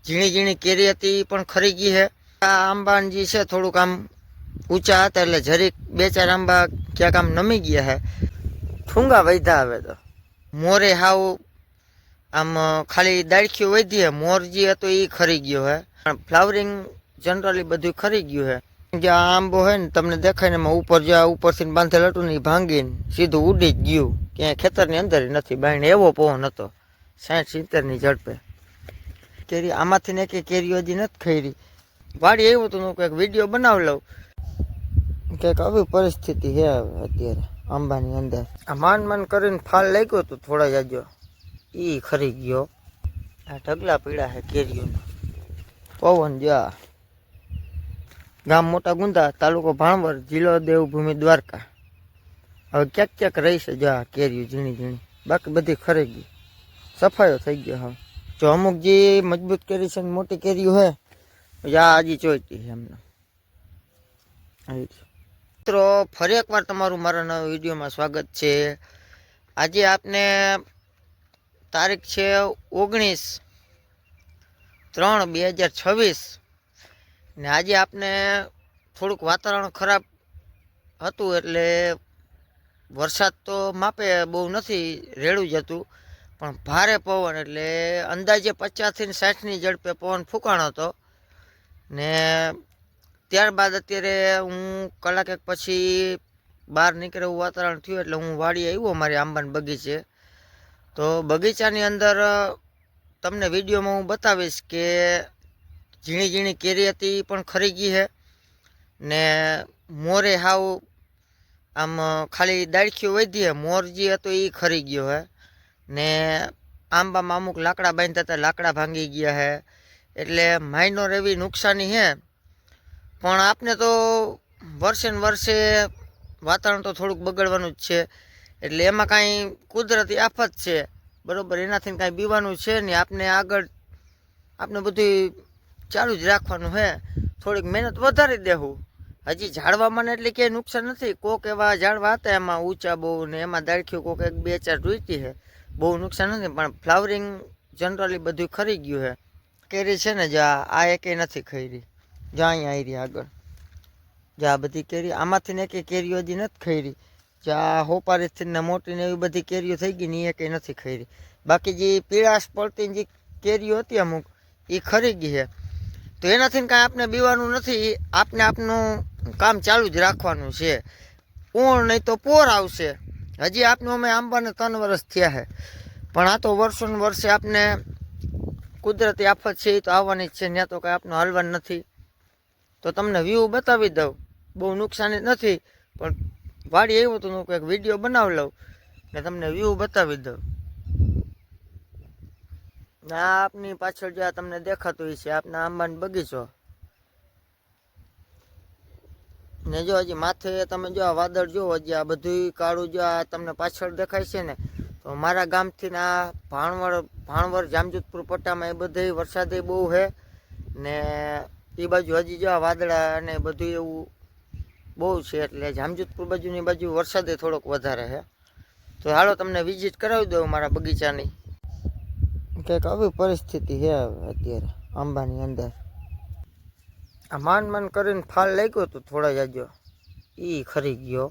ઝીણી ઝીણી કેરી હતી એ પણ ખરી ગઈ છે. આ આંબાજી છે થોડુંક આમ ઊંચા હતા એટલે જરીક બે ચાર આંબા ક્યાંક આમ નમી ગયા છે. ઠુંગા વધ્યા હવે તો મોરે હાવ આમ ખાલી દાળખીઓ વધી હે. મોર જે હતો એ ખરી ગયો હે. ફ્લાવરિંગ જનરલી બધું ખરી ગયું હે. જે આ આંબો હે ને તમને દેખાય ને એમાં ઉપર જે ઉપરથી બાંધેલ હતું ને એ ભાંગીને સીધું ઉડી જ ગયું. ક્યાંય ખેતરની અંદર નથી બાઈને એવો પવન હતો 60-70ની ઝડપે. કેરી આમાંથી ને કે કેરીઓ હજી નથી ખરી. વાડી એવું હતું હું કંઈક વિડીયો બનાવી લઉં. કંઈક આવી પરિસ્થિતિ છે અત્યારે આંબાની અંદર. આ માન કરીને ફાલ લાગ્યો હતો થોડા જાજો એ ખરી ગયો. આ ઢગલા પીળા છે કેરીઓના. પવન જા ગામ મોટા ગુંદા, તાલુકો ભાણવર, જિલ્લો દેવભૂમિ દ્વારકા. હવે ક્યાંક ક્યાંક રહી છે જો આ કેરીઓ ઝીણી ઝીણી, બાકી બધી ખરી ગઈ, સફાયો થઈ ગયો. હવે જો અમુક જે મજબૂત કેરી છે મોટી કેરીઓ હે આ હજી ચોઈતી છે એમને. મિત્રો ફરી એકવાર તમારું મારા નવા વિડીયોમાં સ્વાગત છે. આજે આપને તારીખ છે 19/3/2026 ને આજે આપને થોડુંક વાતાવરણ ખરાબ હતું એટલે વરસાદ તો માપે બહુ નથી, રેડું જ હતું, પણ ભારે પવન એટલે અંદાજે 50 થી 60ની ઝડપે પવન ફૂંકાણો હતો. ને ત્યારબાદ અત્યારે હું કલાક એક પછી બહાર નીકળે એવું વાતાવરણ થયું એટલે હું વાડીએ આવ્યો મારી આંબાના બગીચે. તો બગીચાની અંદર તમને વિડીયોમાં હું બતાવીશ કે ઝીણી ઝીણી કેરી હતી પણ ખરી ગઈ છે ને મોરે હાવ આમ ખાલી દાળખીઓ વધી હે. મોર જે હતો એ ખરી ગયો હે ને આંબામાં અમુક લાકડા બાંધતા હતા, લાકડા ભાંગી ગયા હે. એટલે માઇનોર એવી નુકસાની છે. પણ આપને તો વર્ષે ને વર્ષે વાતાવરણ તો થોડુંક બગડવાનું જ છે. એટલે એમાં કાંઈ કુદરતી આફત છે બરાબર, એનાથી કાંઈ બીવાનું છે નહીં. આપને આગળ આપણે બધું ચાલુ જ રાખવાનું છે. થોડીક મહેનત વધારી દેવું. હજી ઝાડવામાં એટલે ક્યાંય નુકસાન નથી. કોક એવા ઝાડવા હતા એમાં ઊંચા બહુ ને એમાં દાળખીઓ કોક 1-2-4 જોઈતી છે, બહુ નુકસાન નથી. પણ ફ્લાવરિંગ જનરલી બધું ખરી ગયું છે. કેરી છે ને જા આ એકેય નથી ખરી. જા અહીંયા આવી આગળ જા બધી કેરી આમાંથી ને કે કેરીઓ હજી નથી ખરી. જા હોપારીથી ને મોટી ને એવી બધી કેરીઓ થઈ ગઈ ને એ કંઈ નથી ખરી. બાકી જે પીળાશ પડતી જે કેરીઓ હતી અમુક એ ખરી ગઈ છે. તો એનાથી કાંઈ આપણે બીવાનું નથી. આપને આપનું કામ ચાલુ જ રાખવાનું છે. પૂર્ણ નહીં તો પોર આવશે. હજી આપનું અમે આંબાને 3 વર્ષ થયા છે, પણ આ તો વર્ષો ને વર્ષે આપને કુદરતી આફત છે એ તો આવવાની જ છે. ત્યાં તો કાંઈ આપનું હાલવાનું નથી. તો તમને વ્યૂ બતાવી દઉં. બહુ નુકસાની નથી, પણ વાડી એવું હતું હું કંઈક વિડીયો બનાવી લઉં ને તમને વ્યૂ બતાવી દઉં. આ આપની પાછળ જે તમને દેખાતું હોય છે આપના આંબાનો બગીચો. ને જો હજી માથે તમે જો આ વાદળ જો હજી આ બધું કાળું જો આ તમને પાછળ દેખાય છે ને, તો મારા ગામથી આ ભાણવર જામજોધપુર પટ્ટામાં એ બધે વરસાદે બહુ છે ને એ બાજુ હજી જો આ વાદળા અને બધું એવું બહુ છે. એટલે જામજોધપુર બાજુની બાજુ વરસાદે થોડોક વધારે છે. તો હાલો તમને વિઝિટ કરાવી દઉં મારા બગીચાની. કંઈક આવી પરિસ્થિતિ છે અત્યારે આંબાની અંદર. આ માન કરીને ફાલ લાગ્યો હતો થોડા જાજો એ ખરી ગયો.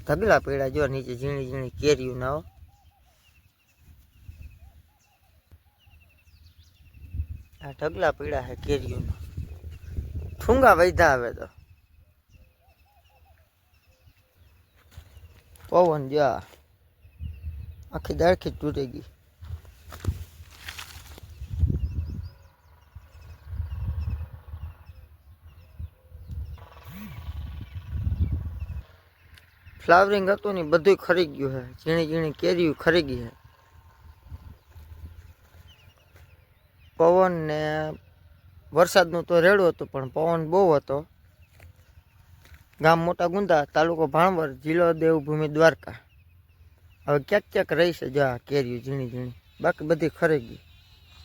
ઢગલા પીળા જો નીચે ઝીણી ઝીણી કેરીઓ ના. આ ઢગલા પીળા છે કેરીઓના. ઠુંગા વધ્યા હવે તો. પવન જા આખી દાળખી જ તૂટી ગઈ. ફ્લાવરિંગ હતું ને બધું ખરી ગયું છે. ઝીણી ઝીણી કેરીઓ ખરી ગઈ છે. પવન ને વરસાદનું તો રેડું હતું, પણ પવન બહુ હતો. ગામ મોટા ગુંદા, તાલુકો ભાણવર, જિલ્લો દેવભૂમિ દ્વારકા. હવે ક્યાંક ક્યાંક રહી છે જો આ કેરીઓ ઝીણી ઝીણી, બાકી બધી ખરી ગઈ,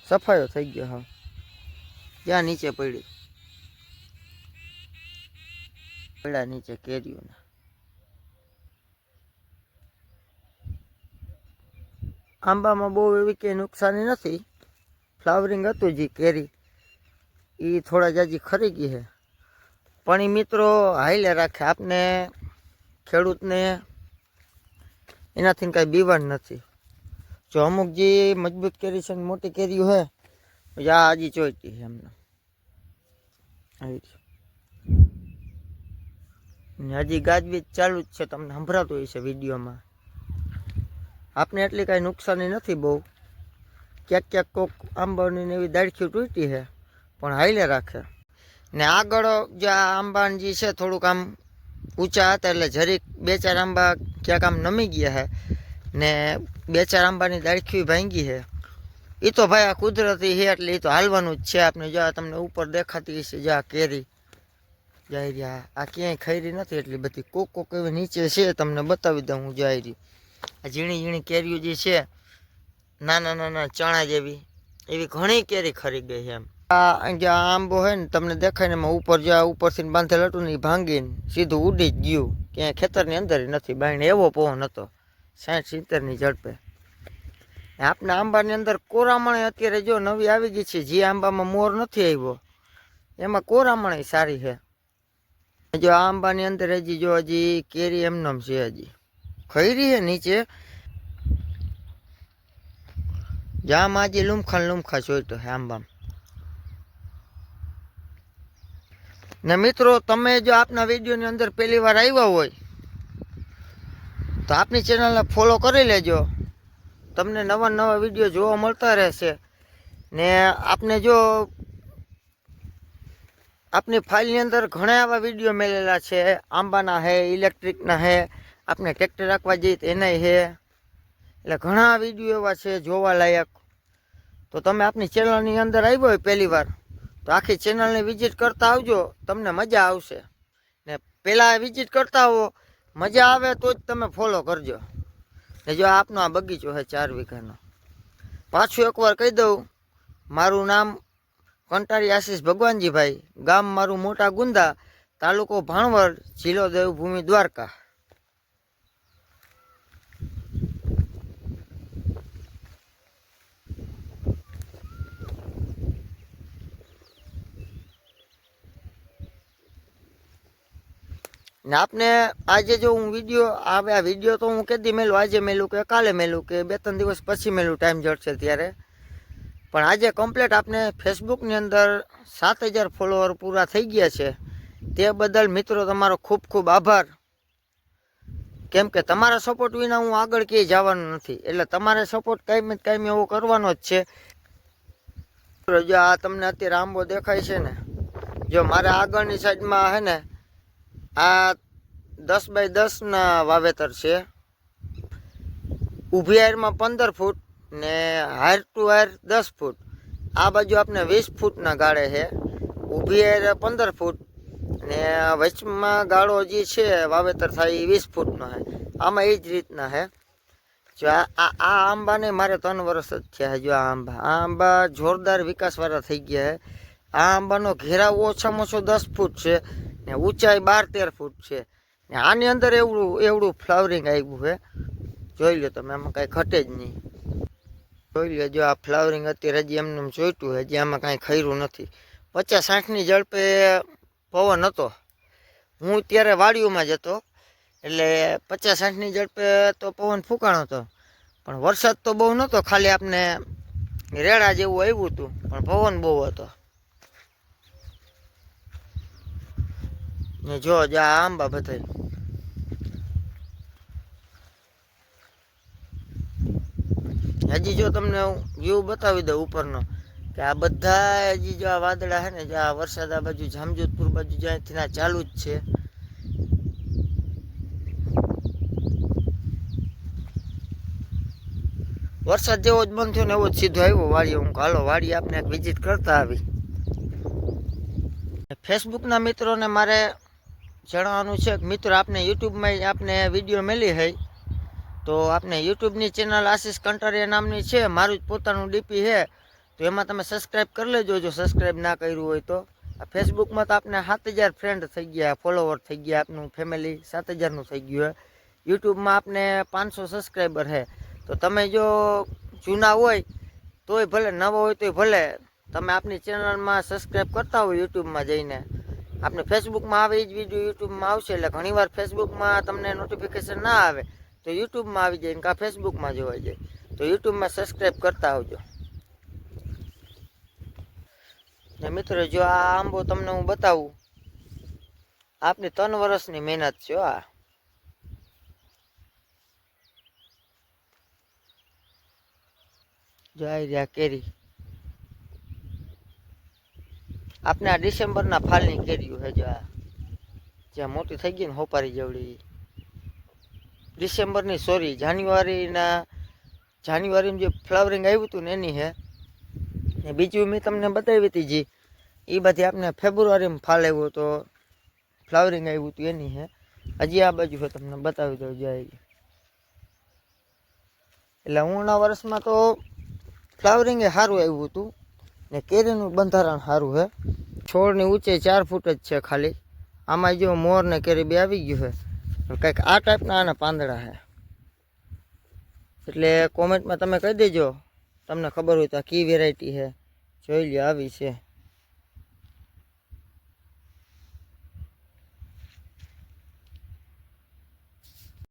સફાયો થઈ ગયો. હા જ્યાં નીચે પડ્યા નીચે કેરીઓના. આંબામાં બહુ એવી કંઈ નુકસાની નથી. ફ્લાવરિંગ હતું જે કેરી એ થોડા જાજી ખરી ગઈ છે, પણ એ મિત્રો હાઈલે રાખે. આપને ખેડૂતને એનાથી કાંઈ બીવાન નથી. જો અમુક જે મજબૂત કેરી છે ને મોટી કેરીઓ છે, આ હજી ચોઈટી છે એમને હજી ગાજવીજ ચાલુ જ છે, તમને સંભળાતું હોય છે વિડીયોમાં. આપને એટલી કાંઈ નુકસાની નથી બહુ. ક્યાંક ક્યાંક કોક આંબાની એવી દાડખીઓ તૂટી છે, પણ હાઈલે રાખે. ને આગળ જે આ આંબાજી છે થોડુંક આમ ઊંચા હતા એટલે જરીક 2-4 આંબા ક્યાંક આમ નમી ગયા છે, ને 2-4 આંબાની દાડખી ભાંગી છે. એ તો ભાઈ આ કુદરતી છે એટલે એ તો હાલવાનું જ છે. આપણે જો તમને ઉપર દેખાતી છે જ્યાં કેરી જાય રહ્યા, આ ક્યાંય ખૈરી નથી એટલી બધી. કોક એવી નીચે છે, તમને બતાવી દઉં હું. જાય રહી આ ઝીણી ઝીણી કેરીઓ જે છે, નાના ચણા જેવી, એવી ઘણી કેરી ખરી ગઈ છે એમ. આ જે આંબો હોય ને તમને દેખાય ને એમાં ઉપર જ્યાં ઉપરથી બાંધેલ હતું ને એ ભાંગીને સીધું ઉડી જ ગયું. ક્યાંય ખેતરની અંદર નથી બાઈને, એવો પવન હતો 60-70ની ઝડપે. આપણા આંબાની અંદર કોરામણ અત્યારે જો નવી આવી ગઈ છે, જે આંબામાં મોર નથી આવ્યો એમાં કોરામણ સારી છે. જો આ આંબાની અંદર હજી કેરી એમનેમ છે, હજી ખૈરી છે નીચે. જામાં હજી લુમખા જોઈતો છે આંબામાં. ને મિત્રો તમે જો આપના વિડીયોની અંદર પહેલી વાર આવ્યા હોય તો આપની ચેનલને ફોલો કરી લેજો. તમને નવા વિડીયો જોવા મળતા રહેશે. ને આપને જો આપની ફાઇલની અંદર ઘણા એવા વિડીયો મેળેલા છે, આંબાના છે, ઇલેક્ટ્રિકના છે, આપણે ટ્રેક્ટર રાખવા જઈએ તો એનાય છે. એટલે ઘણા વિડીયો એવા છે જોવાલાયક. તો તમે આપની ચેનલની અંદર આવ્યો હોય પહેલી વાર તો આખી ચેનલને વિઝિટ કરતા આવજો, તમને મજા આવશે. ને પહેલાં વિઝિટ કરતા આવો, મજા આવે તો જ તમે ફોલો કરજો. ને જો આપનો આ બગીચો છે 4 વીઘાનો. પાછું એકવાર કહી દઉં, મારું નામ કંટારી આશીષ ભગવાનજીભાઈ, ગામ મારું મોટા ગુંદા, તાલુકો ભાણવડ, જિલ્લો દેવભૂમિ દ્વારકા. ને આપને આજે જો હું આ વિડીયો તો હું કેદી મેલું, આજે મેલું કે કાલે મેલું કે 2-3 દિવસ પછી મેલું, ટાઈમ જડશે ત્યારે. પણ આજે કમ્પ્લીટ આપને ફેસબુકની અંદર 7000 ફોલોવર પૂરા થઈ ગયા છે. તે બદલ મિત્રો તમારો ખૂબ ખૂબ આભાર. કેમ કે તમારા સપોર્ટ વિના હું આગળ ક્યાંય જવાનું નથી, એટલે તમારે સપોર્ટ કાયમ એવો કરવાનો જ છે. જો આ તમને અત્યારે આંબો દેખાય છે ને, જો મારા આગળની સાઈડમાં છે ને આ 10x10 વાવેતર છે. ઊભી હાયરમાં 15 ફૂટ ને હાયર ટુ હાયર 10 ફૂટ. આ બાજુ આપણે 20 ફૂટના ગાળે છે. ઊભી હાયર 15 ફૂટ ને વચમાં ગાળો જે છે વાવેતર થાય એ 20 ફૂટનો છે. આમાં એ જ રીતના છે. જો આ આંબાને મારે 3 વર્ષ જ થયા છે. જો આ આંબા જોરદાર વિકાસવાળા થઈ ગયા છે. આ આંબાનો ઘેરાવ ઓછામાં ઓછો 10 ફૂટ છે ને ઊંચાઈ 12-13 ફૂટ છે. ને આની અંદર એવડું ફ્લાવરિંગ આવ્યું છે. જોઈ લો તમે, આમાં કાંઈ ઘટે જ નહીં. જોઈ લો, જો આ ફ્લાવરિંગ અત્યારે હજી એમને જોઈતું, હજી આમાં કાંઈ ખર્યું નથી. 50-60ની ઝડપે પવન હતો. હું ત્યારે વાડીઓમાં જ હતો, એટલે 50-60ની ઝડપે તો પવન ફૂંકાણો હતો. પણ વરસાદ તો બહુ નહોતો, ખાલી આપણે રેડા જેવું આવ્યું હતું, પણ પવન બહુ હતો. ને જો આ આંબા બધાય હજી જો તમને વ્યૂ બતાવી દઉં ઉપરનો, કે આ બધા હજી જો આ વાદળા છે ને, જો આ વરસાદ આ બાજુ જામજોધપુર બાજુ જ્યાંથી ના ચાલુ જ છે. વરસાદ જેવો જ બંધ થયો ને એવો જ સીધો આવ્યો વાડીએ. હું હાલો વાડી આપને એક વિઝિટ કરતા આવી. ફેસબુકના મિત્રોને મારે જણાવવાનું છે કે મિત્રો, આપને યુટ્યુબમાં આપને વિડીયો મેલી હોય તો આપને યુટ્યુબની ચેનલ આશીષ કંટારિયા નામની છે, મારું જ પોતાનું ડીપી છે. તો એમાં તમે સબસ્ક્રાઈબ કરી લેજો જો સબસ્ક્રાઈબ ના કર્યું હોય તો. આ ફેસબુકમાં તો આપને 7000 ફ્રેન્ડ થઈ ગયા, ફોલોવર થઈ ગયા, આપનું ફેમિલી 7000નું થઈ ગયું છે. યુટ્યુબમાં આપને 500 સબસ્ક્રાઈબર છે. તો તમે જો જૂના હોય તોય ભલે નવા હોય તોય ભલે તમે આપણી ચેનલમાં સબસ્ક્રાઈબ કરતા હોય યુટ્યુબમાં જઈને. આપણે ફેસબુકમાં આવે એ જ વિડીયો યુટ્યુબમાં આવશે. એટલે ઘણીવાર ફેસબુકમાં તમને નોટિફિકેશન ના આવે તો યુટ્યુબમાં આવી જાય ને કાં ફેસબુકમાં જોવાઈ જાય. તો યુટ્યુબમાં સબસ્ક્રાઈબ કરતા આવજો. ને મિત્રો જો આ આંબો તમને હું બતાવું, આપની 3 વર્ષની મહેનત છે. આ જો આવી રહ્યા કેરી, આપણે આ ડિસેમ્બરના ફાલની કેરીઓ છે. જો આ જ્યાં મોટી થઈ ગઈ ને હોપારી જેવડી, ડિસેમ્બરની સોરી જાન્યુઆરીમાં જે ફ્લાવરિંગ આવ્યું હતું ને એની છે. ને બીજું મેં તમને બતાવી હતી જે એ બધી આપણે ફેબ્રુઆરીમાં ફાલ આવ્યો તો ફ્લાવરિંગ આવ્યું હતું એની છે. હજી આ બાજુ તમને બતાવી દઉં જાય. એટલે ઉના વર્ષમાં તો ફ્લાવરિંગ એ સારું આવ્યું હતું ને કેરીનું બંધારણ સારું છે. છોડની ઊંચાઈ 4 ફૂટ જ છે ખાલી. આમાં જો મોર ને કેરી બે આવી ગયું છે. કંઈક આ ટાઈપના આના પાંદડા છે. એટલે કોમેન્ટમાં તમે કહી દેજો તમને ખબર હોય તો આ કી વેરાયટી છે. જોઈ લ્યો આવી છે.